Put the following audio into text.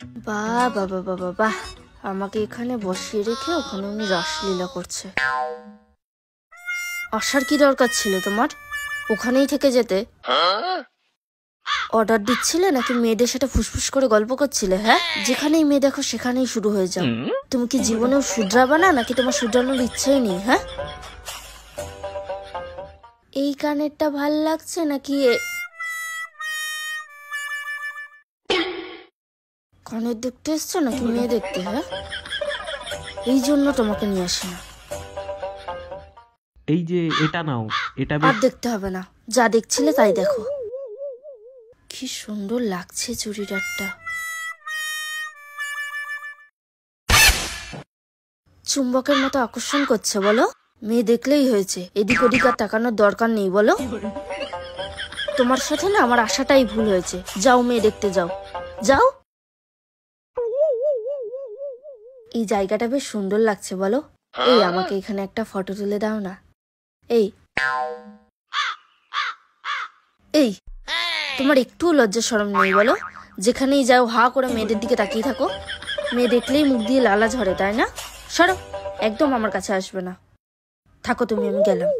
বাহ বাবা বাবা বাহ, আমাকে এখানে বসিয়ে রেখে ওখানে উনি রাসলীলা করছে। আসার কি দরকার ছিল তোমার? ওখানেই থেকে যেতে। অর্ডার দিচ্ছিলে নাকি মেয়েদের সাথে ফুসফুস করে গল্প করছিলে? হ্যাঁ, যেখানেই মেয়ে দেখো সেখানেই শুরু হয়ে যাও। তুমি কি জীবনেও শুধরাবা না, নাকি তোমার শুধরানোর ইচ্ছেই নেই? হ্যাঁ, এই কানেরটা ভাল লাগছে নাকি কানের দেখতে এসছো নাকি মেয়ে দেখতে? হ্যাঁ, এই জন্য তোমাকে নিয়ে আসি না। এই যে এটা নাও, এটা আর দেখতে হবে না, যা দেখছিলে তাই দেখো। কি সুন্দর লাগছে চুড়িদারটা। চুম্বকের মতো আকর্ষণ করছে বলো। মেয়ে দেখলেই হয়েছে, এদিক ওদিক আর তাকানোর দরকার নেই বলো। তোমার সাথে না আমার আশাটাই ভুল হয়েছে। যাও মেয়ে দেখতে যাও, যাও। এই জায়গাটা বেশ সুন্দর লাগছে বলো। এই আমাকে এখানে একটা ফটো তুলে দাও না। এই এই তোমার একটু লজ্জা শরম নেই বলো? যেখানেই যাও হা করে মেয়েদের দিকে তাকিয়ে থাকো। মেয়ে দেখলেই মুখ দিয়ে লালা ঝরে, তাই না? সরো, একদম আমার কাছে আসবে না। থাকো তুমি, আমি গেলাম।